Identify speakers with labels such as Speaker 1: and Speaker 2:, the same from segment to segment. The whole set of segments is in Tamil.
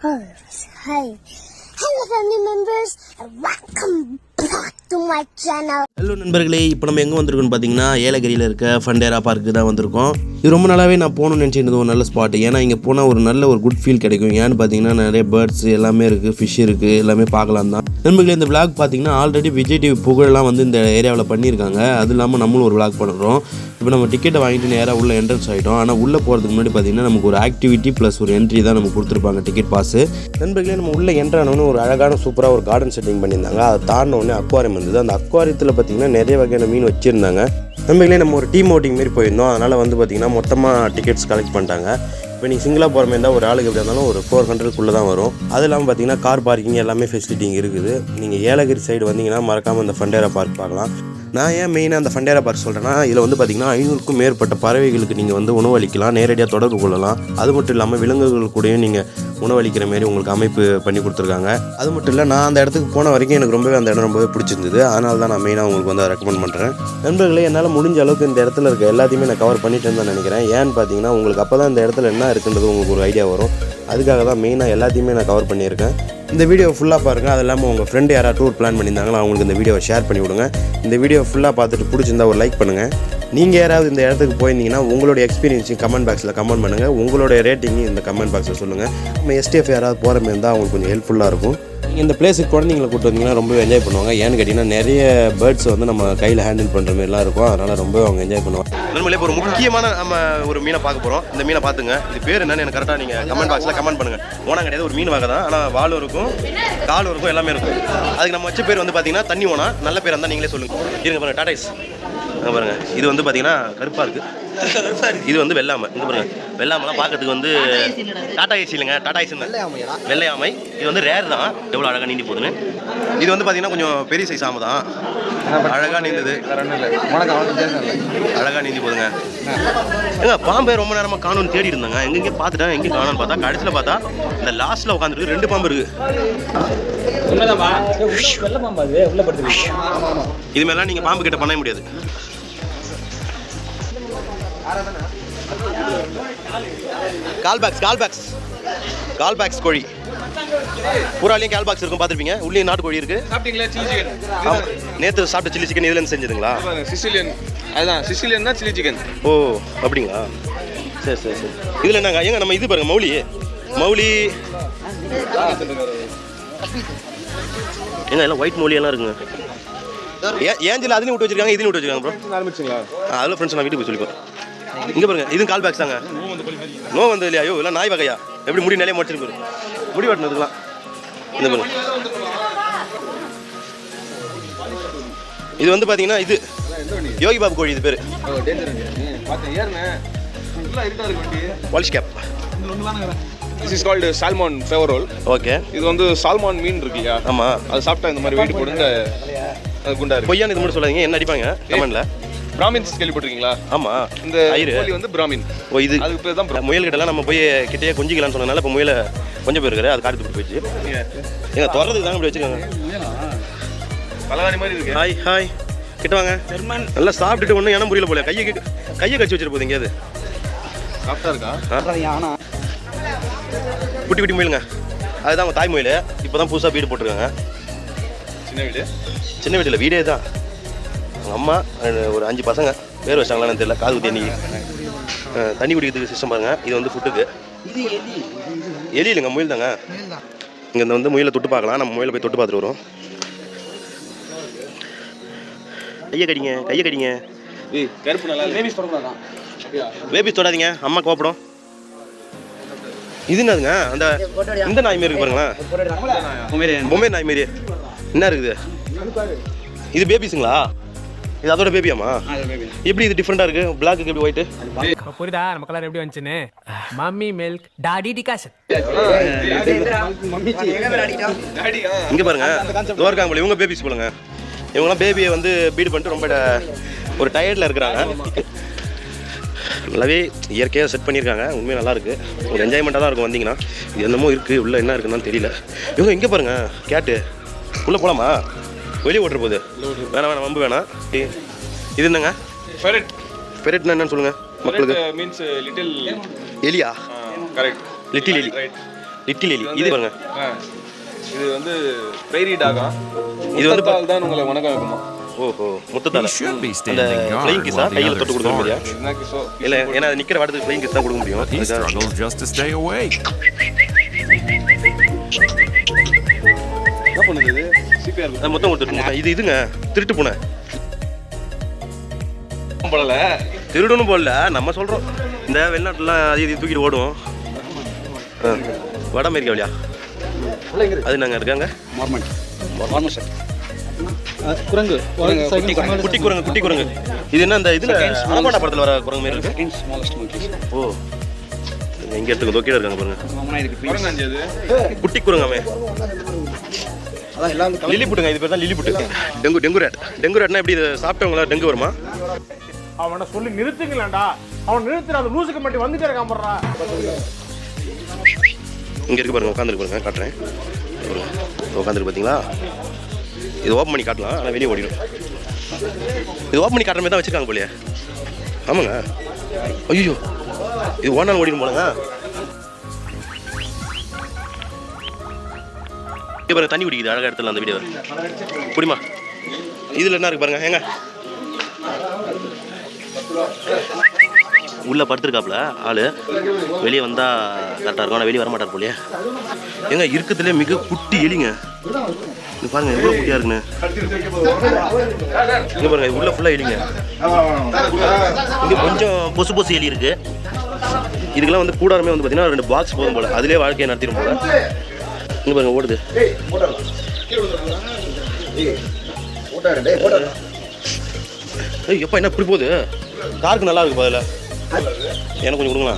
Speaker 1: Hi. Hello family members and welcome back to my channel.
Speaker 2: Hello நண்பர்களே, இப்போ நம்ம எங்கே வந்திருக்கோம்னு பார்த்தீங்கன்னா ஏலகிரியில் இருக்க ஃபண்டேரா பார்க்கு தான் வந்திருக்கோம். இது ரொம்ப நாளாகவே நான் போகணும்னு நினச்சிருந்தது ஒரு நல்ல ஸ்பாட். ஏன்னா இங்கே போனால் ஒரு நல்ல ஒரு குட் ஃபீல் கிடைக்கும். ஏன்னு பார்த்தீங்கன்னா நிறைய பேர்ட்ஸ் எல்லாமே இருக்குது, ஃபிஷ் இருக்குது, எல்லாமே பார்க்கலாம் தான். நண்பர்களே, இந்த விளாக் பார்த்தீங்கன்னா ஆல்ரெடி விஜய் டிவி புகழெல்லாம் வந்து இந்த ஏரியாவில் பண்ணியிருக்காங்க. அது இல்லாமல் நம்மளும் ஒரு விளாக் பண்ணுறோம். இப்போ நம்ம டிக்கெட்டை வாங்கிட்டு நேராக உள்ள என்ட்ரன்ஸ் ஆகிட்டோம். ஆனால் உள்ளே போகிறதுக்கு முன்னாடி பார்த்தீங்கன்னா நமக்கு ஒரு ஆக்டிவிட்டி ப்ளஸ் ஒரு என்ட்ரி தான் நமக்கு கொடுத்துருப்பாங்க, டிக்கெட் பாஸு. நண்பர்களே, நம்ம உள்ளே என்ட்ரானோன்னு ஒரு அழகான சூப்பராக ஒரு கார்டன் செட்டிங் பண்ணியிருந்தாங்க. அதை தாண்டினோடனே அக்வாரியம் வந்தது. அந்த அக்வாரியத்தில் பார்த்தீங்கன்னா நிறைய வகையான மீன் வச்சுருந்தாங்க. நண்பர்களே, நம்ம ஒரு டீம் ஓட்டிங் மாரி போயிருந்தோம். அதனால் வந்து பார்த்திங்கன்னா மொத்தமாக டிக்கெட்ஸ் கலெக்ட் பண்ணிட்டாங்க. இப்போ நீங்கள் சிங்கிளாக போகிற மாதிரி இருந்தால் ஒரு ஆளுக்கு எப்படி இருந்தாலும் ஒரு 400 தான் வரும். அது இல்லாமல் பார்த்தீங்கன்னா கார் பார்க்கிங் எல்லாமே ஃபெசிலிட்டி இருக்குது. நீங்கள் ஏலகிரி சைடு வந்தீங்கன்னா மறக்காமல் இந்த ஃபண்டேரா பார்க் பார்க்கலாம். நான் ஏன் மெயினாக அந்த ஃபண்டேரா பார்க் சொல்கிறேன்னா, இதில் வந்து பார்த்திங்கன்னா 500க்கும் மேற்பட்ட பறவைகளுக்கு நீங்கள் வந்து உணவளிக்கலாம், நேரடியாக தொடர்பு கொள்ளலாம். அது மட்டும் இல்லாமல் விலங்குகள் கூடயும் நீங்கள் உணவளிக்கிற மாரி உங்களுக்கு அமைப்பு பண்ணி கொடுத்துருக்காங்க. அது மட்டும் இல்லை, நான் அந்த இடத்துக்கு போன வரைக்கும் எனக்கு ரொம்பவே அந்த இடம் ரொம்பவே பிடிச்சிருந்தது. அதனால தான் நான் மெயினாக உங்களுக்கு வந்து ரெக்கமெண்ட் பண்ணுறேன். நண்பர்களே, என்னால் முடிஞ்ச அளவுக்கு இந்த இடத்துல இருக்க எல்லாத்தையுமே நான் கவர் பண்ணிட்டேன்னு தான் நினைக்கிறேன். ஏன்னு பார்த்தீங்கன்னா உங்களுக்கு அப்போ தான் இந்த இடத்துல என்ன இருக்குன்றது உங்களுக்கு ஒரு ஐடியா வரும். அதுக்காக தான் மெயினாக எல்லாத்தையுமே நான் கவர் பண்ணியிருக்கேன். இந்த வீடியோ ஃபுல்லாக பாருங்கள். அது இல்லாமல் உங்கள் ஃப்ரெண்டு யாராவது டூர் பிளான் பண்ணியிருந்தாங்களோ அவங்களுக்கு இந்த வீடியோவை ஷேர் பண்ணி விடுங்க. இந்த வீடியோ ஃபுல்லாக பார்த்துட்டு பிடிச்சிருந்தா ஒரு லைக் பண்ணுங்கள். நீங்கள் யாராவது இந்த இடத்துக்கு போயிருந்தீங்கன்னா உங்களோட எக்ஸ்பீரியன்ஸையும் கமெண்ட் பாக்ஸில் கமெண்ட் பண்ணுங்கள். உங்களோட ரேட்டிங்கையும் இந்த கமெண்ட் பாக்ஸில் சொல்லுங்கள். நம்ம STF யாராவது போகிற மாதிரி இருந்தால் அவங்களுக்கு கொஞ்சம் ஹெல்ப்ஃபுல்லாக இருக்கும். இந்த பிளேஸுக்கு குழந்தைங்களை கூப்பிட்டு வந்தீங்கன்னா ரொம்ப என்ஜாய் பண்ணுவாங்க. ஏன்னு கேட்டிங்கன்னா நிறைய பேர்ட்ஸ் வந்து நம்ம கையில் ஹேண்டில் பண்ணுற மாதிரிலாம் இருக்கும். அதனால் ரொம்ப அவங்க என்ஜாய் பண்ணுவாங்க. நம்மளே இப்போ ஒரு முக்கியமான நம்ம ஒரு மீனை பார்க்க போகிறோம். இந்த மீனை பார்த்துங்க. இது பேர் என்னன்னு எனக்கு கரெக்டாக நீங்கள் கமெண்ட் பாக்ஸில் கமெண்ட் பண்ணுங்கள். ஓனா கிடையாது, ஒரு மீன் வகை தான். ஆனால் வாலும் இருக்கும், காலும் இருக்கும், எல்லாமே இருக்கும். அதுக்கு நம்ம வச்ச பேர் வந்து பார்த்தீங்கன்னா தண்ணி ஓனா. நல்ல பேர் இருந்தால் நீங்களே சொல்லுங்கள். இருங்க பாருங்கள், டாடாய்ஸ் பாருங்கள். இது வந்து பார்த்தீங்கன்னா கருப்பாக இருக்குது. இது வந்து வெள்ளாமை. இங்கே பாருங்கள், வெள்ளாமெல்லாம் பார்க்கறதுக்கு வந்து டாடா ஏசி இல்லைங்க, டாடா ஏசி வெள்ளையாமை. இது வந்து ரேர் தான். எவ்வளோ அழகாக நீந்தி போகுதுன்னு. இது வந்து பார்த்தீங்கன்னா கொஞ்சம் பெரிய சைஸ் ஆமை தான். அழகாக நீந்துது, அழகாக நீந்தி போதுங்க. ஏங்க பாம்பே ரொம்ப நேரமாக காணும்னு தேடி இருந்தாங்க. எங்கெங்கே பார்த்துட்டேன், எங்கே காணும்னு பார்த்தா கடைசியில் பார்த்தா இந்த லாஸ்ட்டில் உட்காந்துருக்கு 2 பாம்பு இருக்குது. இது மாதிரிலாம் நீங்கள் பாம்பு கிட்ட பண்ண முடியாது. கால்பாக்ஸ் கோழி பூராலையும் கால்பாக்ஸ் இருக்கும், பார்த்துருப்பீங்க. உள்ளே நாட்டுக்கோழி இருக்கு.
Speaker 3: சாப்பிட்டீங்களா? சில்லி சிக்கன்
Speaker 2: நேற்று சாப்பிட்ட சில்லி சிக்கன் இதுலேருந்து செஞ்சதுங்களா?
Speaker 3: சிசிலியன், அதுதான் சிசிலியன் தான் சில்லி சிக்கன்.
Speaker 2: ஓ அப்படிங்களா? சரி சரி சரி. இதில் என்னங்க ஏங்க நம்ம இது பாருங்க, மௌலி ஏங்க எல்லாம் ஒயிட் மௌலி எல்லாம் இருக்குங்க. ஏஞ்சில் அதுலேயும் விட்டு வச்சிருக்காங்க, இதுலையும் விட்டு வச்சிருக்காங்க ப்ரோ. ஆரம்பிச்சிங்களா? அதில் ஃப்ரெண்ட்ஸ் நான் வீட்டுக்கு போய் சொல்லிப்போம். இங்கே பாருங்க, இதுவும் கால் பேக்ஸ் தாங்க. நோ வந்து இல்லையா? ஐயோ இல்லை, நாய் வகையா? எப்படி முடி நிலைய முடிச்சிருக்கு, முடி வெட்டினதுக்கலாம். இந்த பாருங்க, இது வந்து பார்த்தீங்கன்னா இது யோகி பாபு கோழி. இது பேர் வாலிஷ் கேப்.
Speaker 3: This is called salmon flavor roll.
Speaker 2: Okay.
Speaker 3: இது வந்து சால்மான் மீன் இருக்கு இல்லையா?
Speaker 2: ஆமாம்.
Speaker 3: அது சாப்பிட்டா இந்த மாதிரி வெயிட் போட்டு அது குண்டா இருக்கு.
Speaker 2: பொய்யான்னு இது மட்டும் சொல்லாதீங்க, என்ன அடிப்பாங்க கமெண்ட்ல.
Speaker 3: பிராமின்ஸ் கேள்விப்பட்டிருக்கீங்களா?
Speaker 2: ஆமாம். இந்த
Speaker 3: கோழி வந்து பிராமின்.
Speaker 2: ஓ இது
Speaker 3: அதுக்கு பேர் தான்.
Speaker 2: முயல் கிட்டலாம் நம்ம போய் கிட்டே கொஞ்சிக்கலாம்னு சொன்னதுனால இப்போ முயலை கொஞ்சம் பேர் இருக்காரு, அது காட்டு போயிடுச்சு. ஏங்க தொடர்றதுக்கு தாங்க இப்படி வச்சுருக்காங்க.
Speaker 3: பலகாரி மாதிரி இருக்கு.
Speaker 2: ஹாய் கிட்ட வாங்க. நல்லா சாப்பிட்டுட்டு ஒன்றும் ஏன்னா புரியல போல, கையை கடிச்சு வச்சிட்டு போகுது எங்கேயாவது.
Speaker 3: சாப்பிட்டா இருக்கா?
Speaker 2: குட்டி முயலுங்க, அதுதான் அவங்க தாய் முயல். இப்போ தான் புதுசாக வீடு போட்டிருக்காங்க. சின்ன வீட்டில் வீடே தான். அவங்க அம்மா ஒரு 5 பசங்க பேர் வச்சாங்களான்னு தெரியல. காது குத்தி தண்ணி குடிக்கிறதுக்கு சிஸ்டம் பாருங்க. இது வந்து ஃபுட்டுக்கு. எலி இல்லைங்க, முயல் தாங்க. இங்கே வந்து முயலை தொட்டு பார்க்கலாம். நம்ம முயலை போய் தொட்டு பார்த்துட்டு வரோம். கையை கடிங்க. பேபிஸ் தொடாதீங்க, அம்மா கோப்படும். இது என்னதுங்க? அந்த இந்த நாய் மாரி இருக்கு பாருங்களேன், பொம்மை நாய் மாரி. என்ன இருக்குது இது? பேபிஸுங்களா? இது அதோட பேபியாமா? எப்படி இது டிஃப்ரெண்டா இருக்கு? பிளாக்கு எப்படி ஒயிட்?
Speaker 4: புரியுதா நம்ம கலர் எப்படி வந்துச்சுன்னு? Mummy milk daddy decoction.
Speaker 2: இங்க பாருங்க, தோர்க்காங்க போல இவங்க பேபிஸ் போலங்க. இவங்கலாம் பேபியை வந்து பீட் பண்ணிட்டு ரொம்ப ஒரு டயர்டில் இருக்கிறாங்க. நல்லாவே இயற்கையாக செட் பண்ணியிருக்காங்க. உண்மையாக நல்லாயிருக்கு. ஒரு என்ஜாய்மெண்ட்டாக தான் இருக்கும் வந்தீங்கன்னா. இது என்னமோ இருக்குது, உள்ளே என்ன இருக்குன்னு தெரியல. இவங்க இங்கே பாருங்கள், கேட்டு உள்ளே போகலாமா? வெளியே ஓட்டுற போகுது. வேணாம் வம்பு வேணாம். இது என்னங்க? ஃபெரட்னா என்னன்னு சொல்லுங்கள் மக்களுக்கு.
Speaker 3: மீன்ஸ் லிட்டில்
Speaker 2: எலியா?
Speaker 3: கரெக்ட்,
Speaker 2: லிட்டில் எலி. லிட்டில் எலி இது பாருங்க.
Speaker 3: இது வந்து பிரைரி டாகா.
Speaker 2: இது வந்து
Speaker 3: தான் உங்களை வணக்கம் வைக்குமா?
Speaker 2: ஓஹோ முத்தத்தால. அந்த ஃப்ளைங் கிஸ்ஸா கையில தொட்டு கொடுக்க முடியா?
Speaker 3: இதுதான் கிசோ.
Speaker 2: இல்ல ஏன்னா நிக்கிற வாடத்துக்கு ஃப்ளைங் கிஸ் தான் கொடுக்க முடியும்.
Speaker 5: He struggles just to stay awake.
Speaker 3: என்ன பண்ணுது இது? சிபிஆர்
Speaker 2: அது மொத்தம் கொடுத்துருங்க. இது இதுங்க திருட்டு பூனை.
Speaker 3: போடல.
Speaker 2: திருடுன்னு போடல, நம்ம சொல்றோம். இந்த வெளிநாட்டுலாம் அது இது தூக்கிட்டு ஓடும். வட அமெரிக்கா வழியா அது நாங்கள் இருக்காங்க.
Speaker 3: குரங்கு.
Speaker 2: குட்டி குரங்கு குட்டி குரங்கு. இது என்ன இந்த இதுல ஆமாடா படத்தில் வர குரங்கு மாதிரி இருக்கு. ஓ இங்க எடுத்துக்க தொக்கில இருக்காங்க பாருங்க.
Speaker 3: குரங்காஞ்சி அது.
Speaker 2: குட்டி குரங்காமே. லிலி புட்டுங்க. இது பேர் தான் லிலி புட்டு. டெங்கு ரேட். டெங்கு ரேட்னா எப்படி இது சாப்பிட்டவங்களா டெங்கு வருமா?
Speaker 6: அவனை சொல்லி நிறுத்துங்களேன்டா. அவன் நிறுத்துற அந்த லூசுக்கு மட்டும் வந்துட்டே இருக்கான் போடுறா.
Speaker 2: இங்கே இருக்கு பாருங்க, உட்காந்துருக்கு பாருங்க, காட்டுறேன். உட்காந்துருக்கு பார்த்தீங்களா? இது ஓப்பன் பண்ணி காட்டலாம், ஆனால் வெளியே ஓடிடும். இது ஓப்பன் பண்ணி காட்டுற மாதிரி தான் வச்சுருக்காங்க போலியே. ஆமாங்க. ஐயோ இது ஓனாலும் ஓடிடும் போலங்க. இங்கே பாருங்க தண்ணி குடிக்குது அழகாக இடத்துல அந்த வீடியோ. குடிமா. இதில் என்ன இருக்கு பாருங்க. ஏங்க உள்ளே படுத்துருக்காப்புல ஆள். வெளியே வந்தால் கரெக்டாக இருக்கும், ஆனால் வெளியே வரமாட்டார் போலியே. ஏங்க இருக்கிறதுலே மிக குட்டி எலிங்க. இது பாருங்க எவ்வளோ குட்டியாக இருக்குன்னு. இங்கே பாருங்க இது உள்ள ஃபுல்லாக எலிங்க. இங்கே கொஞ்சம் பொசு பொசு எலி இருக்கு. இதுக்கெல்லாம் வந்து கூடாரமே வந்து பார்த்தீங்கன்னா 2 பாக்ஸ் போதும் போல், அதிலே வாழ்க்கையை நடத்திடும் போல. இங்கே பாருங்க ஓடுது. எப்பா என்ன இப்படி போகுது? காருக்கு நல்லா இருக்கு பதில். எனக்கு கொஞ்சம் கொடுங்களா?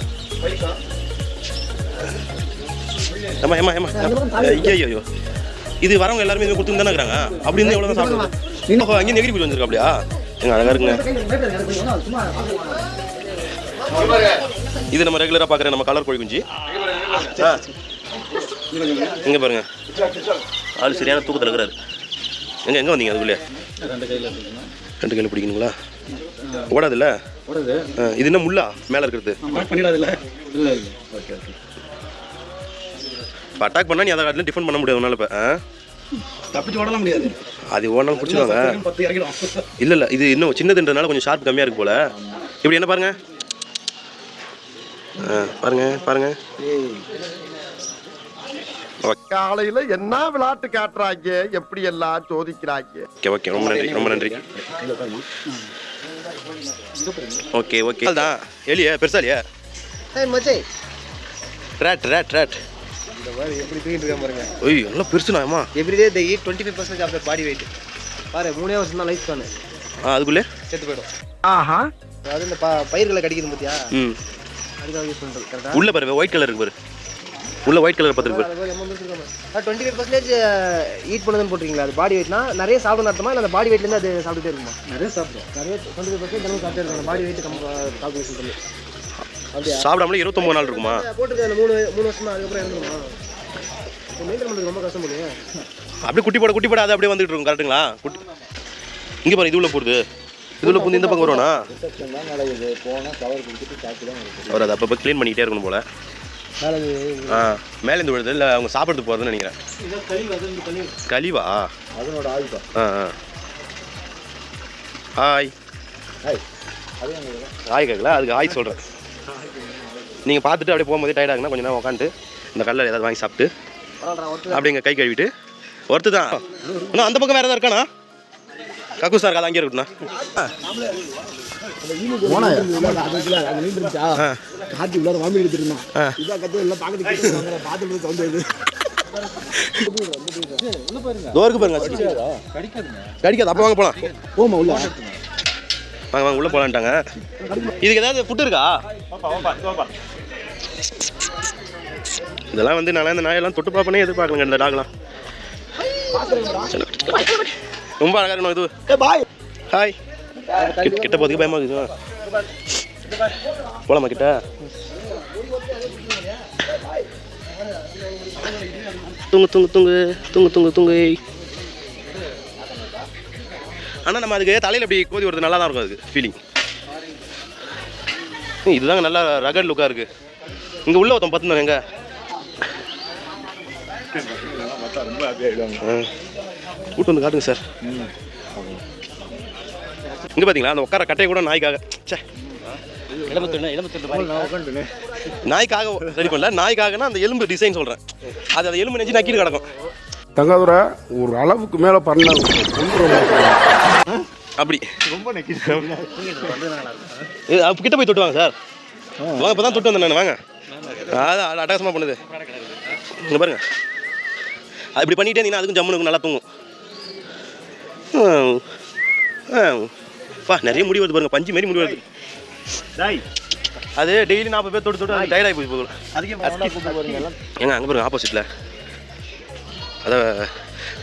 Speaker 2: ஏமா ஏமா ஏமா ஐயோ இது வரவங்க எல்லாருமே இதுவே கொடுத்துன்னு தானே இருக்கிறாங்க. அப்படி இருந்தால் எவ்வளோ தான் சாப்பிடுவோம். அங்கேயும் நெகிரி பூஜை வந்துருக்கு அப்படியா? எங்க அழகா இருக்குங்க. இது நம்ம ரெகுலராக பார்க்குற நம்ம கலர் கோழி குஞ்சு. இங்கே பாருங்க ஆள் சரியான தூக்கத்தில் இருக்கிறாரு. எங்கே வந்தீங்க அதுக்குள்ளே? 2 கையில் பிடிக்கணுங்களா? ஓடாதுல்ல? இது என்ன முள்ளா மேலே இருக்கிறது? இப்போ அட்டாக் பண்ணால் நீ அதை காட்டிலும் டிஃபன் பண்ண முடியாது உன்னால. இப்போ தப்பிச்சு ஓடலாம் முடியாது. அது ஓடலாம் பிடிச்சிடுவாங்க. இல்லை இது இன்னும் சின்னதுன்றதுனால கொஞ்சம் ஷார்ப் கம்மியாக இருக்கு போல. இப்படி என்ன பாருங்க பாருங்க.
Speaker 7: காலையில என்ன விளையாட்டு காட்டுறாங்க, எப்படி எல்லாம் சோதிக்கிறாங்க.
Speaker 2: ஓகே ரொம்ப நன்றி. ஓகே தான் எலியா பெருசா இல்லையா? ரேட்
Speaker 8: இந்த மாதிரி எப்படி தூக்கிட்டு இருக்கான் பாருங்க.
Speaker 2: ஐயோ நல்லா பெருசுனாமா.
Speaker 8: Everyday they eat 25% of their body weight. பாரு 3 வருஷம் தான் லைஃப் ஸ்பான்.
Speaker 2: அதுக்குள்ளே
Speaker 8: செத்து போய்டும்.
Speaker 7: ஆஹா
Speaker 8: அது இந்த பயிர்களை கடிக்குது பாத்தியா? அதுக்காக யூஸ் பண்றது கரெக்ட்டா?
Speaker 2: உள்ள பாரு ஒயிட் கலர் இருக்கு பாரு. உள்ள ஒயிட் கலர் பார்த்துருக்கு பாரு.
Speaker 8: 25% ஈட் பண்ணதுன்னு போட்டுருக்கீங்களா? அது பாடி வெயிட்னா நிறைய சாப்பிடணும் அர்த்தமா? இல்லை அந்த பாடி வெயிட்லேருந்து அது சாப்பிட்டுட்டே இருக்குமா? நிறைய சாப்பிடும். நிறைய 25% தினமும் சாப்பிட்டே இருக்கும். பாடி வெயிட் கால்குலேஷன் பண்ணி
Speaker 2: சாப்பிடாமலே 29 நாள் இருக்குமா?
Speaker 8: போட்டுருக்க அந்த 3 வருஷம் தான். அதுக்கப்புறம் இறந்துருமா? மெயின்டைன் பண்ணுறது ரொம்ப கஷ்டம் போலையே.
Speaker 2: அப்படியே குட்டி போட அது அப்படியே வந்துட்டு இருக்கும். கரெக்டுங்களா? இங்கே பாரு இது உள்ள போடுது. இது உள்ள புந்து இந்த பக்கம் வருவானா? அவர் அதை அப்பப்போ க்ளீன் பண்ணிக்கிட்டே இருக்கணும் போல. மேலேருந்து விழுது இல்லை அவங்க சாப்பிட்றதுக்கு போகிறதுன்னு நினைக்கிறேன். கழிவா?
Speaker 8: அதனோட ஆயுதம்.
Speaker 2: ஹாய் கேட்கல அதுக்கு ஹாய் சொல்கிறேன். நீங்கள் பார்த்துட்டு அப்படியே போகும்போதே டயர்டாகுனா கொஞ்சம் நேரம் உட்காந்துட்டு இந்த கல்லில் ஏதாவது வாங்கி சாப்பிட்டு அப்படி எங்கள் கை கழுவிட்டு ஒருத்து தான். ஆனால் அந்த பக்கம் வேறு எதாவது இருக்காண்ணா? கக்கூஸ் இருக்கா? அது அங்கேயே இருக்குண்ணா. கடிக்காது. அப்போ வாங்க போகலாம். வாங்க உள்ள போகலான்ட்டாங்க. இதுக்கு ஏதாவது ஃபுட் இருக்கா? இதெல்லாம் வந்து நான் இந்த நாயெல்லாம் தொட்டு பார்ப்பனே எதிர்பார்க்கலங்க. இந்த டாக்லாம் ரொம்ப அழகாக இருக்கணும். இது ஹாய் கிட்ட போகிறதுக்கு பயமாக இருக்குது. போலாமா கிட்ட? தூங்கு. ஆனால் நம்ம அதுக்கு தலையில் அப்படி கோதி வருது நல்லா தான் இருக்கும். அதுக்கு ஃபீலிங் இதுதாங்க நல்லா ரகட் லுக்காக இருக்குது. இங்கே உள்ள ஒருத்தன் பார்த்துருந்தாங்க. எங்கே கூட்டு வந்து காட்டுங்க சார். இங்கே பார்த்தீங்களா அந்த உட்கார கட்டையை கூட நாய்க்காக சே நாய்க்காக ரெடி பண்ணல. நாய்க்காகனா அந்த எலும்பு டிசைன் சொல்கிறேன். அது அந்த எலும்பு நெஞ்சு நக்கிட்டு கிடக்கும்.
Speaker 6: தங்காதுரை ஒரு அளவுக்கு மேலே பண்ணாங்க
Speaker 2: அப்படி கிட்ட போய் தொட்டு வாங்க சார். வாங்க இப்போ தான் தொட்டு வந்தேன் நான். வாங்க அது அட்டகாசமாக பண்ணுது. இங்கே பாருங்க அது இப்படி பண்ணிட்டே இருந்தீங்கன்னா அதுக்கும் ஜம்முனுக்கு நல்லா தூங்கும். நிறைய முடி வருது பாருங்க. பஞ்சு மாரி முடி வருது. அது டெய்லி 40 பேர் தொட்டு தொட்டு டயர்டாகி போய் போகலாம். ஏங்க அங்கே பாருங்க ஆப்போசிட்டில்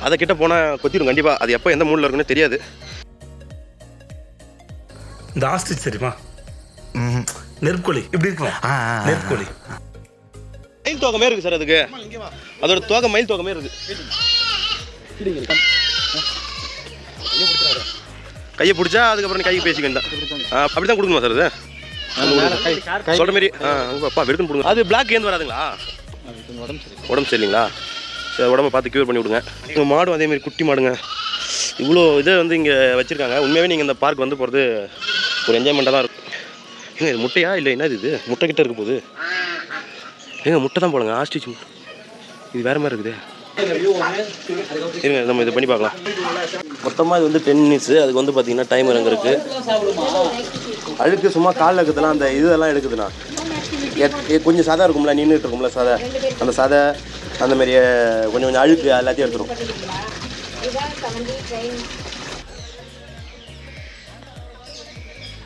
Speaker 2: அதை கிட்ட போனால் கொத்திடும் கண்டிப்பாக. அது எப்போ எந்த மூடில் இருக்குன்னு தெரியாது.
Speaker 9: இந்த ஆஸ்ட்ரிச் தெரியுமா? நெருப்புக்கோழி இப்படி இருக்கலாம். நெருப்புக்கோழி
Speaker 2: மயில் தோகமே இருக்குது சார். அதுக்கு அதோட தோகை மயில் தோகமே இருக்குது. கையை பிடிச்சா அதுக்கப்புறம் நீ கையை பேசிக்க வேண்டாம். அப்படி தான் கொடுக்கணுமா சார்? அது சொல்கிற மாரி அப்பா வெறுக்குன்னு கொடுங்க. அது பிளாக் ஏந்து வராதுங்களா? உடம்பு சரியில்லைங்களா? சரி உடம்பை பார்த்து க்யூர் பண்ணி விடுங்க. இங்கே மாடும் அதேமாரி குட்டி மாடுங்க இவ்வளோ இதை வந்து இங்கே வச்சுருக்காங்க. உண்மையாகவே நீங்கள் இந்த பார்க் வந்து போகிறது ஒரு என்ஜாய்மெண்ட்டாக தான் இருக்கும். ஏங்க இது முட்டையா இல்லை என்னது இது? முட்டை கிட்ட இருக்க போகுது. ஏங்க முட்டை தான் போடுங்க. ஆஸ்ட்ரிச் இது வேறு மாதிரி இருக்குது. இருங்க நம்ம இதை பண்ணி பார்க்கலாம். மொத்தமாக இது வந்து 10 minutes. அதுக்கு வந்து பார்த்தீங்கன்னா டைமர் அங்கே இருக்குது. அழுக்கு சும்மா காலில் இருக்குதுலாம் அந்த இதெல்லாம் எடுக்குதுண்ணா. கொஞ்சம் சதை இருக்கும்ல, நின்றுட்டு இருக்கும்ல சதை, அந்த சதை அந்த மாதிரி கொஞ்சம் கொஞ்சம் அழுக்கு எல்லாத்தையும் எடுத்துடும்.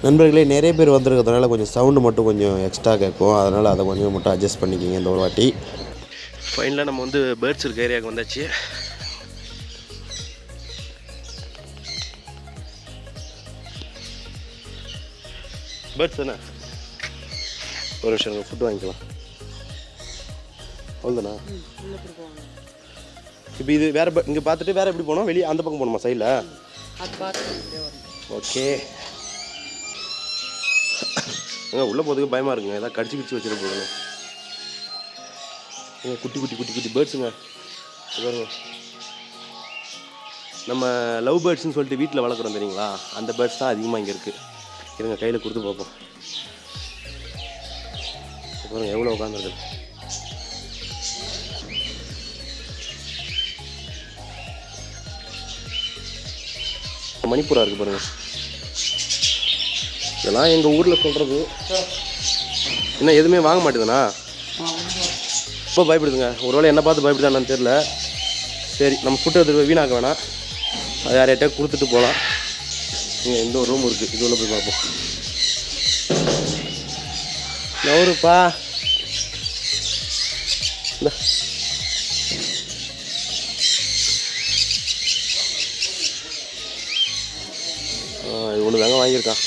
Speaker 2: நண்பர்களே நிறைய பேர் வந்துருக்கிறதுனால கொஞ்சம் சவுண்டு மட்டும் கொஞ்சம் எக்ஸ்ட்ரா கேட்கும். அதனால் அதை கொஞ்சம் மட்டும் அட்ஜஸ்ட் பண்ணிக்கிங்க இந்த ஒரு வாட்டி. ஃபைனலாக நம்ம வந்து பேர்ட்ஸ் இருக்க ஏரியாவுக்கு வந்தாச்சு. பேர்ட்ஸ் தானே? ஒரு நிமிஷம் ஃபுட்டு வாங்கிக்கலாம். அவ்வளோதானா? இப்போ இது வேறு இங்கே பார்த்துட்டு வேறு எப்படி போகணும்? வெளியே அந்த பக்கம் போகணுமா சைடில்? ஓகே. உள்ளே போகிறதுக்கு பயமாக இருக்குங்க. ஏதாவது கடிச்சு கிடிச்சு வச்சுட்டு போகணும். குட்டி குட்டி குட்டி குட்டி பேர்ட்ஸுங்க பாருங்க. நம்ம லவ் பேர்ட்ஸ்னு சொல்லிட்டு வீட்டில் வளர்க்குறோம் தெரியுங்களா? அந்த பேர்ட்ஸ் தான் அதிகமாக இங்கே இருக்குது. இருங்க கையில் கொடுத்து பார்ப்போம். பாருங்க எவ்வளோ உட்காந்துருக்கு. மணிப்பூரா இருக்குது பாருங்கள். இதெல்லாம் எங்கள் ஊரில் சொல்கிறது. என்ன எதுவுமே வாங்க மாட்டேதுண்ணா? ரொம்ப பயப்படுதுங்க. ஒருவேளை என்ன பார்த்து பயப்படுதான்னு தெரில. சரி நம்ம ஃபுட்டு எடுத்துகிட்டு வீணாக்க வேணாம். அது யார்கிட்ட கொடுத்துட்டு போகலாம். இங்கே இந்த ஒரு ரூம் இருக்குது. இது உள்ள போய் பார்ப்போம். நவருப்பா இந்த இது ஒன்று தாங்க வாங்கியிருக்கான்.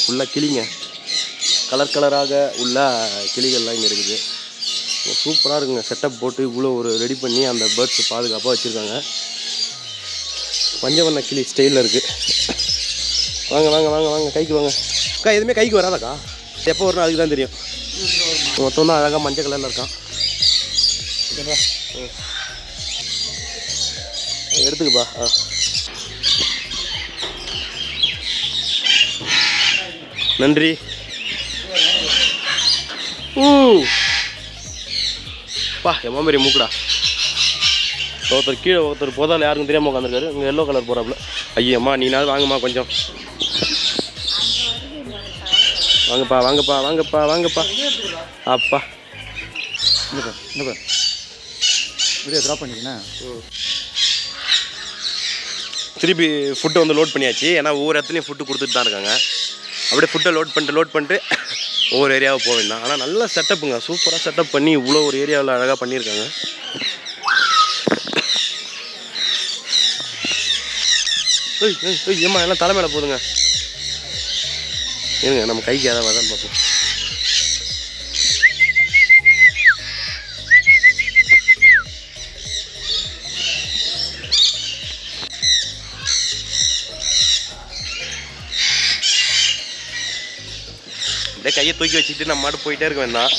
Speaker 2: ஃபுல்லாக கிளிங்க, கலர் கலராக உள்ள கிளிகள்லாம் இங்கே இருக்குது. சூப்பராக இருக்குங்க. செட்டப் போட்டு இவ்வளோ ஒரு ரெடி பண்ணி அந்த பேர்ட்ஸை பாதுகாப்பாக வச்சுருக்காங்க. பஞ்சவண்ண கிளி ஸ்டைலில் இருக்குது. வாங்க வாங்க வாங்க வாங்க கைக்கு வாங்க. அக்கா எதுவுமே கைக்கு வராதாக்கா? எப்போ வரணும் அதுக்கு தான் தெரியும். மொத்தம் தான் அழகாக மஞ்சள் கலரில் இருக்கான். எடுத்துக்குப்பா. நன்றி. பா எம்மா பெரிய மூக்குடா. ஒருத்தர் கீழே ஒருத்தர் போதால் யாருக்கும் தெரியாமல் உட்காந்துருக்காரு. இங்கே எல்லோ கலர் போகிறாப்புல. ஐயம்மா நீனாவது வாங்கம்மா கொஞ்சம். வாங்கப்பா வாங்கப்பா வாங்கப்பா வாங்கப்பா. அப்பா
Speaker 8: வீடியோ ட்ராப் பண்ணிக்கண்ணா.
Speaker 2: திருப்பி ஃபுட்டை வந்து லோட் பண்ணியாச்சு. ஏன்னா ஒவ்வொரு இடத்துலையும் ஃபுட்டு கொடுத்துட்டு தான் இருக்காங்க. அப்படியே ஃபுட்டை லோட் பண்ணிட்டு ஒவ்வொரு ஏரியாவை போக வேண்டாம். ஆனால் நல்லா செட்டப்புங்க. சூப்பராக செட்டப் பண்ணி இவ்வளோ ஒரு ஏரியாவில் அழகாக பண்ணியிருக்காங்க. ஏம்மா எல்லாம் தலை மேலே போதுங்க. இருங்க நம்ம கைக்கு ஏதாவது வரதான் பார்ப்போம். அப்படியே கையை தூக்கி வச்சுட்டு நம்ம மாட்டு போயிட்டே இருக்க வேண்டாம்.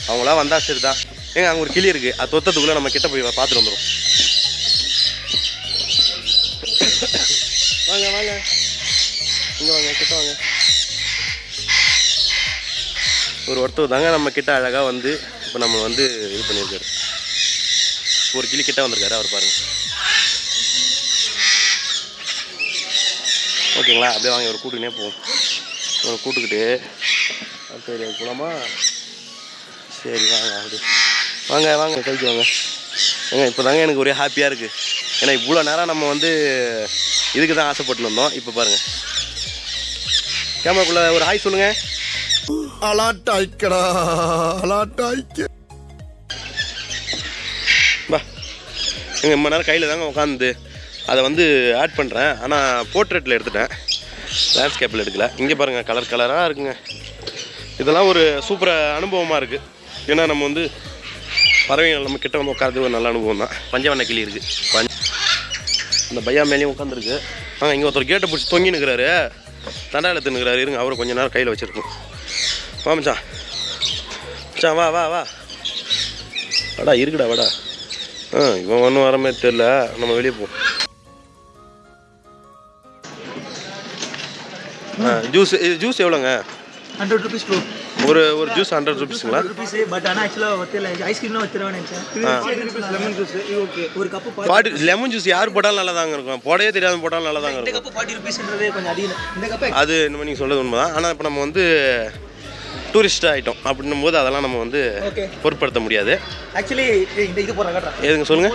Speaker 2: அவங்களா வந்தா சரி தான். ஏங்க அங்கே ஒரு கிளி இருக்குது, அது தொத்தத்துக்குள்ளே நம்ம கிட்ட போய் பார்த்துட்டு வந்துடும். வாங்க வாங்க, இங்கே வாங்க, கிட்ட வாங்க. ஒருத்தர் தாங்க நம்ம கிட்ட அழகாக வந்து இப்போ நம்ம வந்து இது பண்ணியிருக்காரு. ஒரு கிளி கிட்ட வந்திருக்காரு, அவர் பாருங்க. ஓகேங்களா, அப்படியே வாங்க, ஒரு கூட்டுக்கினே போவோம். ஒரு கூட்டுக்கிட்டு சரி போகலாமா? சரி வாங்க, அப்படி வாங்க வாங்க, கைக்கு வாங்க. ஏங்க இப்போ தாங்க எனக்கு ஒரே ஹாப்பியாக இருக்குது. ஏன்னா இவ்வளோ நேரம் நம்ம வந்து இதுக்கு தான் ஆசைப்பட்டு வந்தோம். இப்போ பாருங்கள், கேமராக்குள்ளே ஒரு ஹாய் சொல்லுங்கள்.
Speaker 7: அலாட்டாய்க்கடா, அலாட்டாய்க்க.
Speaker 2: பா எங்கள் ரொம்ப நேரம் கையில் தாங்க உட்காந்து அதை வந்து ஆட் பண்ணுறேன். ஆனால் போர்ட்ரேட்டில் எடுத்துட்டேன், லேண்ட்ஸ்கேப்பில் எடுக்கல. இங்கே பாருங்கள், கலர் கலராக இருக்குங்க. இதெல்லாம் ஒரு சூப்பராக அனுபவமாக இருக்குது. ஏன்னா நம்ம வந்து பறவைகள் நம்ம கிட்ட வந்து உட்காந்து ஒரு நல்ல அனுபவம் தான். பஞ்சவண்ண கிளி இருக்குது, இந்த பையா மேலேயும் உட்காந்துருக்கு. இங்கே ஒருத்தர் கேட்டை பிடிச்சி தொங்கி நிற்கிறாரு, தண்டாவில் தின்னுக்கிறாரு. இருங்க, அவரை கொஞ்சம் நேரம் கையில் வச்சுருக்கோம். வா மச்சான், மச்சான் வா வா வா, வாடா இருக்குடா வாடா. இவன் ஒன்றும் வர மாதிரி தெரில, நம்ம வெளியே போ. ஜூஸ் எவ்வளோங்க?
Speaker 8: 100 rupees ப்ரோ.
Speaker 2: ஒரு ஜூஸ் 100 rupeesங்களா?
Speaker 8: பட் ஆனால் ஆக்சுவலாக ஒருத்தர் ஐஸ்கிரீம்லாம் வச்சுருவேன் நினச்சேன். லெமன் ஜூஸ் ஓகே, ஒரு கப்பு
Speaker 2: 40 லெமன் ஜூஸ் யார் போட்டாலும் நல்லா தாங்க இருக்கும். போடவே தெரியாத போட்டாலும் நல்லா தாங்க
Speaker 8: இந்த
Speaker 2: இருக்கும்.
Speaker 8: கப்பு 40 rupeesன்றதே கொஞ்சம் அதிகம். இந்த கப்பு
Speaker 2: அது இன்னும் நீங்கள் சொல்கிறது உண்மை தான். ஆனால் இப்போ நம்ம வந்து டூரிஸ்ட் ஆகிட்டோம் அப்படின்னும் போது அதெல்லாம் நம்ம வந்து பொருட்படுத்த முடியாது.
Speaker 8: ஆக்சுவலி இந்த இது போடுற காட்டுறேன்.
Speaker 2: எதுங்க சொல்லுங்கள்.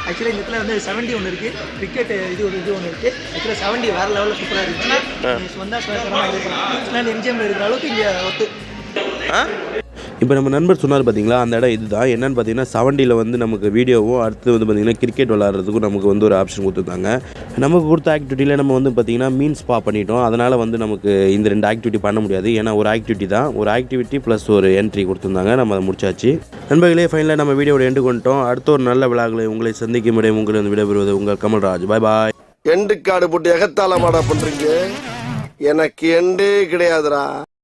Speaker 8: ஆக்சுவலி இந்த இடத்துல வந்து 70 ஒன்று இருக்குது, கிரிக்கெட் இது ஒன்று இருக்குது. ஆக்சுவலாக 70 வேறு லெவலில் சூப்பராக இருக்குது. வந்தால் எம்ஜிஎம்ல இருக்கிற அளவுக்கு இங்கே ஒத்து.
Speaker 2: இப்போ நம்ம நண்பர் சொன்னார் பார்த்தீங்களா, அந்த இடம் இதுதான். என்னென்னு பார்த்தீங்கன்னா 70 வந்து நமக்கு வீடியோவும், அடுத்து வந்து பார்த்திங்கன்னா கிரிக்கெட் விளாட்றதுக்கும் நமக்கு வந்து ஒரு ஆப்ஷன் கொடுத்துருந்தாங்க. நமக்கு கொடுத்த ஆக்டிவிட்டியில் நம்ம வந்து பார்த்திங்கன்னா மீன் ஸ்பா பண்ணிட்டோம். அதனால் வந்து நமக்கு இந்த 2 ஆக்டிவிட்டி பண்ண முடியாது. ஏன்னா ஒரு ஆக்டிவிட்டி தான், ஒரு ஆக்டிவிட்டி ப்ளஸ் ஒரு என்ட்ரி கொடுத்துருந்தாங்க. நம்ம அதை முடிச்சாச்சு. நண்பர்களே, ஃபைனலாக நம்ம வீடியோட எண்டு கொண்டோம். அடுத்த ஒரு நல்ல விழாக்களை உங்களை சந்திக்கும் இடையே உங்களை வந்து விடைபெறுவது உங்கள் கமல்ராஜ். பாய் பாய்.
Speaker 7: எண்டு காடு போட்டு எகத்தால மாடா பண்றீங்க, எனக்கு எண்டே கிடையாதுடா.